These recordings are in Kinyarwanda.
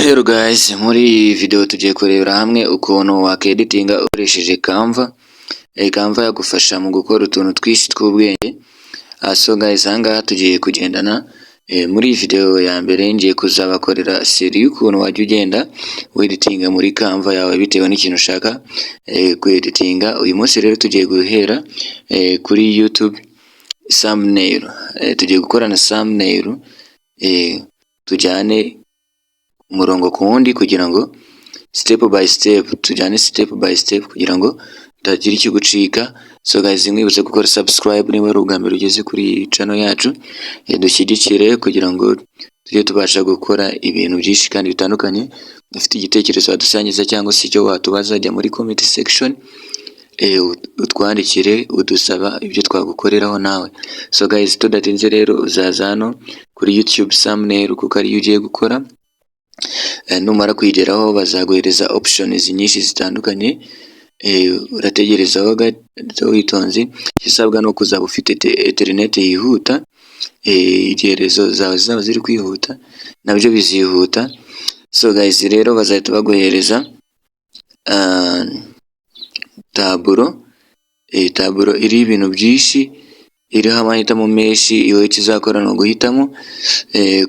Hello guys, muri iyi video tugiye kurebera hamwe ukuntu wakeditinga ukoresheje Canva. Canva yagufasha mu gukora utuntu twinshi tw'ubwenge. So guys, ahangaha tugiye kugendana muri iyi video ya mbere ngiye kuzabakorera seri y'ukuntu wajya ugenda weditinga muri Canva yawe bitewe n'ikintu ushaka kweditinga. Uyu munsi rero tugiye guhera kuri YouTube thumbnail. Tugiye gukorana thumbnail tujyane umurongo ku wundi kugira ngo step by step kugira ngo utagira icyo gucika. So guys, mwibutse gukora subscribe niba ari ubwa mbere ugeze kuri channel yacu, dushyigikire kugira ngo tujye tubasha gukora ibintu byinshi kandi bitandukanye. Ufite igitekerezo wadusangiza cyangwa se icyo watubaza, jya muri comment section utwandikire udusaba ibyo twagukoreraho nawe. So guys, tudatinze rero uzaza hano kuri YouTube thumbnail kuko ariyo ugiye gukora. Numara kuyigeraho bazaguhereza options nyinshi zitandukanye. Urategerezaho gato witonze. Isabwa no kuzaba ufite internet yihuta, igerezo zawe zaba ziri kwihuta nabyo bizihuta. So guys, rero bazahita baguhereza taburo iri ibintu byinshi, iriho amahitamo menshi. Iyo kizakora no guhitamo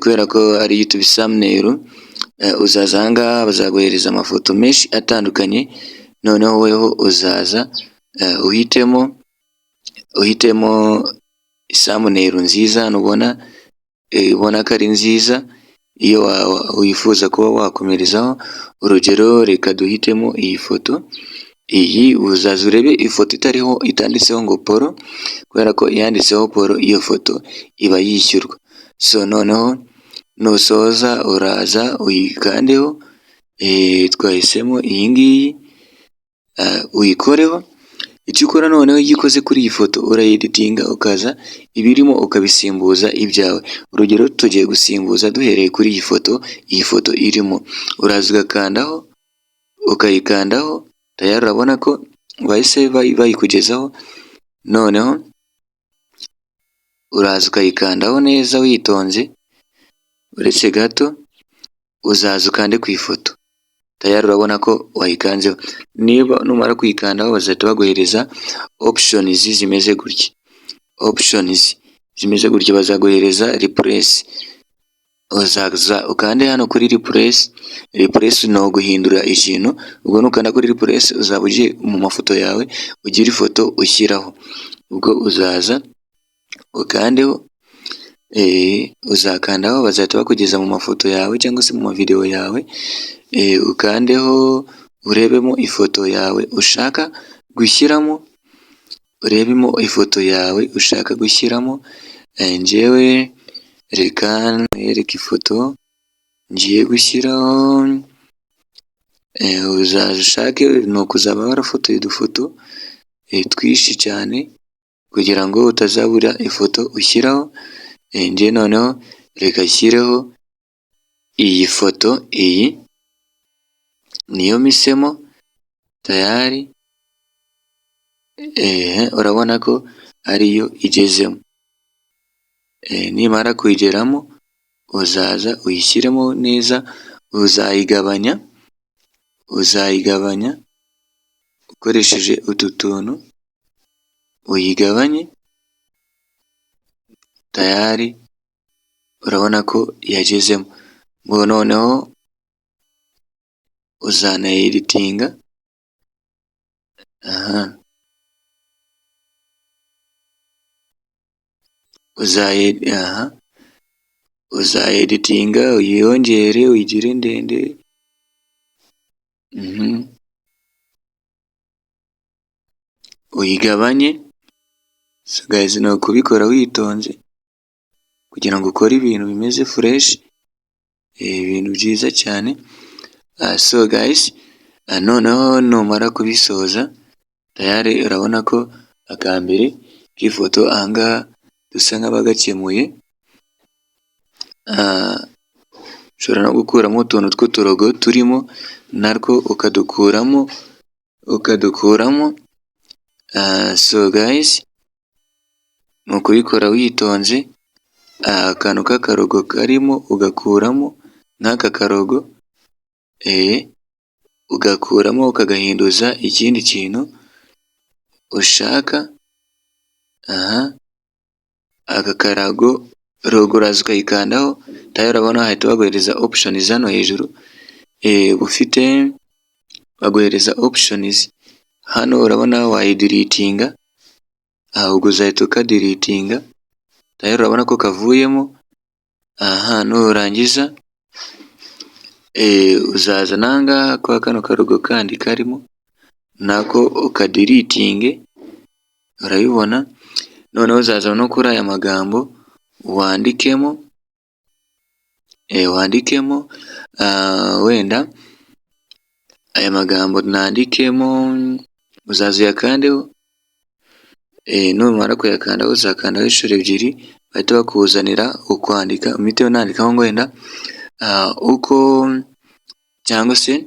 kubera ko ari YouTube thumbnail. Uzaza ahangaha bazaguhereza amafoto menshi atandukanye, noneho weho uzaza uhitemo thumbnail nziza nubona ubona ko ari nziza, iyo wifuza kuba wakomerezaho. Urugero, reka duhitemo iyi foto. Iyi uzaza urebe ifoto itanditseho ngo Polo, kubera ko yanditseho Polo iyo foto iba yishyurwa. So noneho nusoza uraza uyikandeho, twahisemo iyi ngiyi, uyikoreho. Icyo ukora noneho iyo ikoze kuri iyi foto urayeditinga, ukaza ibirimo ukabisimbuza ibyawe. Urugero, tugiye gusimbuza duhereye kuri iyi foto irimo. Uraza ugakandaho, ukayikandaho, tayari urabona ko bahise bayikugezaho. Noneho uraza ukayikandaho neza witonze, uretse gato uzaza ukande ku ifoto, tayari urabona ko wayikanzeho. Niba numara kuyikandaho bazahita baguhereza options zimeze gutya, bazaguhereza replace. Uzaza ukande hano kuri replace no guhindura ikintu. Ubwo nukanda kuri replace uzaba ugiye mu mafoto yawe ugira ifoto ushyiraho. Ubwo uzaza ukandeho, uzakandaho bazahita bakugeza mu mafoto yawe cyangwa se mu mavideo yawe. Ukandeho urebemo ifoto yawe ushaka gushyiramo. Njyewe reka nereke ifoto ngiye gushyiraho. Uzaza ushake ni ukuzaba warafotoye udufoto twinshi cyane kugira ngo utazabura ifoto ushyiraho. Njye noneho reka shyireho iyi foto, iyi niyo misemo tayari. Urabona ko ariyo igezemo. Nimara kuyigeramo uzaza uyishyiremo neza, uzayigabanya ukoresheje utu tuntu, uyigabanye tayari. Urabona ko yagezemo. Ngo noneho uzanayeditinga. Uzayeditinga uyongere uyigire ndende. Uyigabanye. So guys, no kubikora witonze kugira ngo ukore ibintu bimeze fresh, ibintu byiza cyane. So guys, noneho numara kubisoza tayari urabona ko akambere k'ifoto ahangaha dusa nk'abagakemuye. Ushobora no gukuramo utuntu tw'uturogo turimo, narwo ukadukuramo. So guys, ni ukubikora witonze. Akantu k'akarogo karimo ugakuramo, n'aka karogo ugakuramo ukagahinduza ikindi kintu ushaka. Agakarago logo uraza ukayikandaho tayari urabona hahita baguhereza options hano hejuru. Ufite baguhereza options hano urabona wayidiritinga, ubwo uzahita ukadiritinga tayari urabona ko kavuyemo. Nurangiza uzaza nangaha kwa kano karogo kandi karimo nako ukadiritinge, urabibona. Noneho uzaza no kuri aya magambo wandikemo wenda aya magambo nandikemo uzaza uyakandeho. Numara kuyakandaho uzakandaho inshuro ebyiri bahita bakuzanira ukwandika. Umiteho nandikaho ngo wenda uko cyangwa se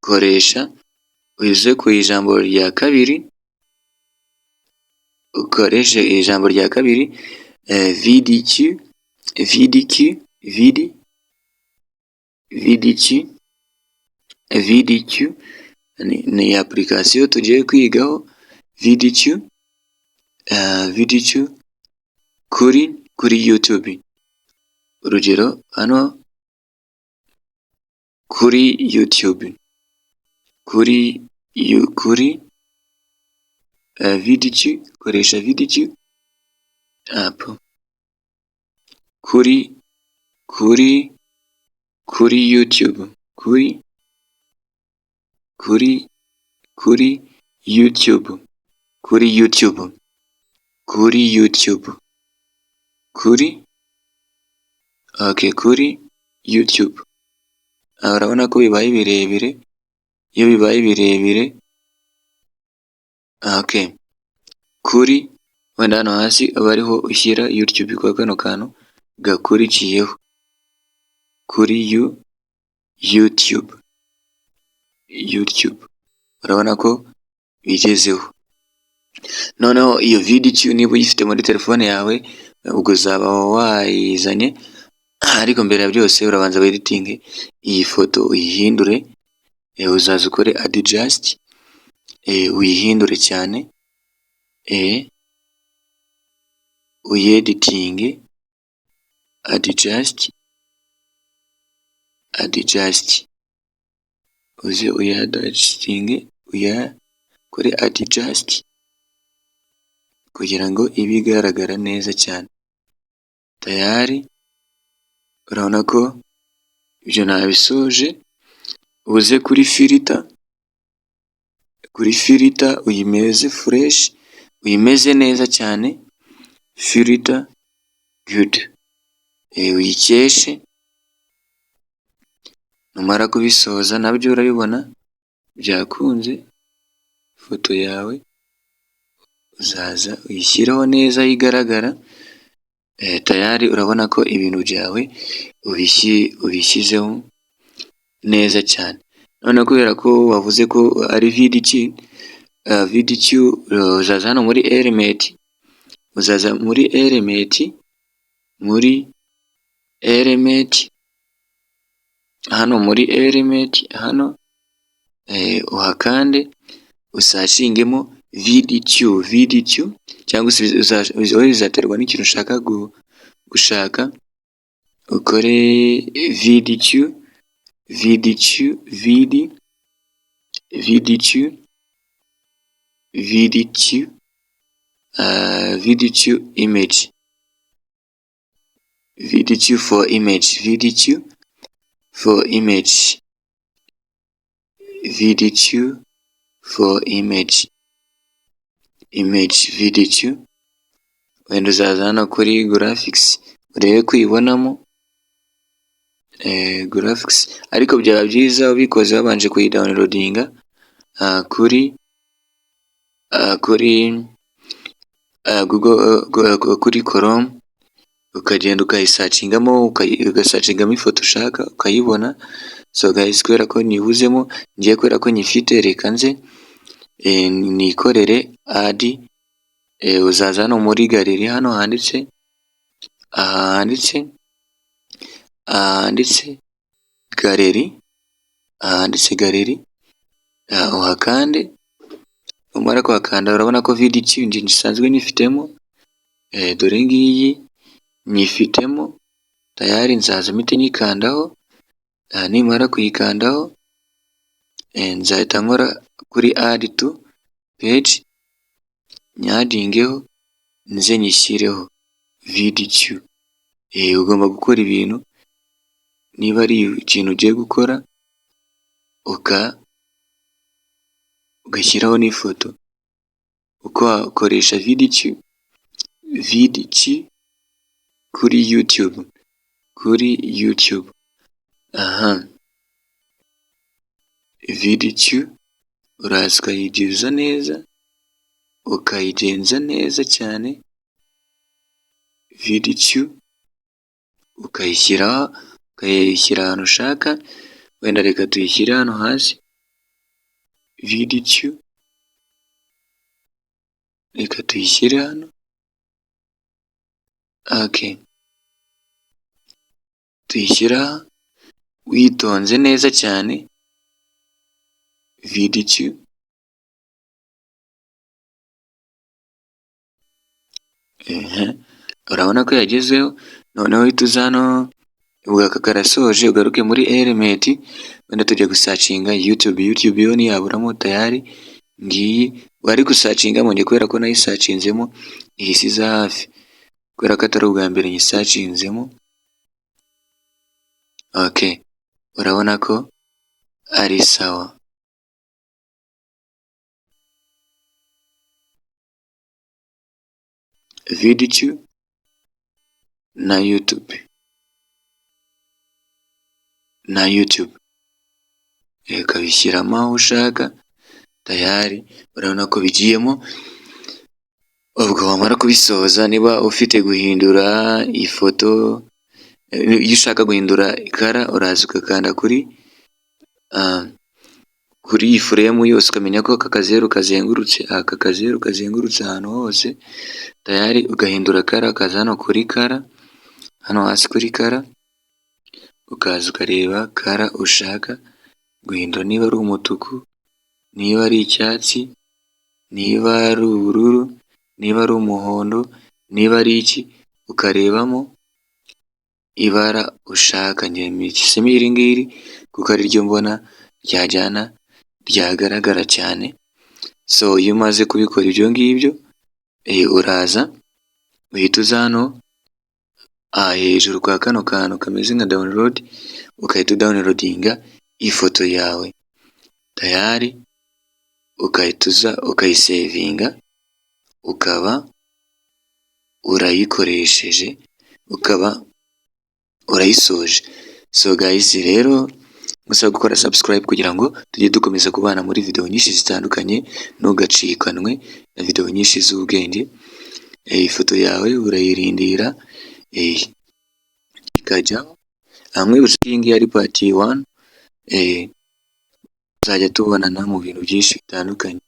koresha uze ku ijambo rya kabiri, ukoreshe ijambo rya kabiri VDQ ni application tugiye kwigaho. VDQ kuri YouTube, urugero hano kuri YouTube, kuri VDQ, koresha VDQ app kuri YouTube, kuri YouTube, kuri YouTube. Urabona ko bibaye birebire. Iyo bibaye birebire kuri wenda hano hasi aba ariho ushyira YouTube kwa kano kantu gakurikiyeho kuri YouTube. Urabona ko bigezeho. Noneho iyo VDQ niba uyifite muri telefone yawe ubwo uzaba wayizanye, ariko mbere ya byose urabanza weditinge iyi foto uyihindure. Uzaza ukore adjust uyihindure cyane, uyeditinge adjust uze uyadjustinge uyakore adjust kugira ngo ibe igaragara neza cyane. Tayari urabona ko ibyo nabisoje. Uze kuri filter uyimeze fresh, uyimeze neza cyane, filter good, uyikeshe. Numara kubisoza nabyo urabibona byakunze, ifoto yawe uzaza uyishyireho neza yigaragara. Tayari urabona ko ibintu byawe ubishyizeho neza cyane. None kubera ko wavuze ko ari VDQ, uzaza hano muri element, hano uhakande usashingemo VDQ cyangwa se bizaterwa n'ikintu ushaka gushaka. Ukore VDQ image, VDQ for image, VDQ for image VDQ. Wenda uzaza hano kuri graphics urebe kuyibonamo graphics, ariko byaba byiza ubikoze wabanje kuyidownloadinga kuri Google, kuri Chrome, ukagenda ukayisacingamo ugasacingamo ifoto ushaka ukayibona. So guys, kubera ko nibuzemo ngiye, kubera ko nyifite, reka nze nikorere add. Uzaza hano muri galeri hano handitse aha handitse galeri, uhakande, numara kuhakanda urabona ko VidQ njye nsanzwe nyifitemo, dore ngiyi nyifitemo tayari, nzaza mpite nyikandaho, nimara kuyikandaho nzahita nkora kuri add to page, nyadingeho nze nyishyireho VidQ. Ugomba gukora ibintu, niba ari ikintu ugiye gukora ugashyiraho n'ifoto, uko wakoresha VidQ kuri YouTube, VidQ uraza ukayigiza neza, ukayigenza neza cyane, VidQ ukayishyira ahantu ushaka, wenda reka tuyishyire hano hasi, VidQ reka tuyishyire hano, tuyishyira witonze neza cyane, VidQ urabona ko yagezeho. Noneho uhita uza hano, ubwo aka karasoje, ugaruke muri element, wenda tujya gusacinga YouTube yo ntiyaburamo tayari, ngiyi wari gusacingamo njye kubera ko nayisacinzemo ihise iza hafi, kubera ko atari ubwa mbere nyisacinzemo. Urabona ko ari sawa. VidQ na YouTube ukabishyiramo aho ushaka tayari, urabona ko bigiyemo. Ubwo wamara kubisoza, niba ufite guhindura ifoto, iyo ushaka guhindura ikara uraza ugakanda kuri iyi frame yose, ukamenya ko aka kazeru kazengurutse ahantu hose, tayari ugahindura kara, ukaza hano kuri kara, hano hasi kuri kara, ukaza ukareba kara ushaka guhindura, niba ari umutuku, niba ari icyatsi, niba ari ubururu, niba ari umuhondo, niba ari iki, ukarebamo ibara ushaka. Njye mpisemo iri ngiri kuko ari ryo mbona ryagaragara cyane. Iyo umaze kubikora ibyo ngibyo, uraza uhita uza hano hejuru kwa kano kantu kameze nka download, ugahita downloadinga ifoto yawe tayari, ugahita uza ukayisevinga, ukaba urayikoresheje, ukaba urayisoje. Guys, rero musaba gukora subscribe kugira ngo tujye dukomeza kubana muri video nyinshi zitandukanye, ntugacikanwe na video nyinshi z'ubwenge. Ifoto yawe urayirindira ikajyaho. Mwibutse ko iyi ngiyi ari part 1, tuzajya tubonana mu bintu byinshi bitandukanye.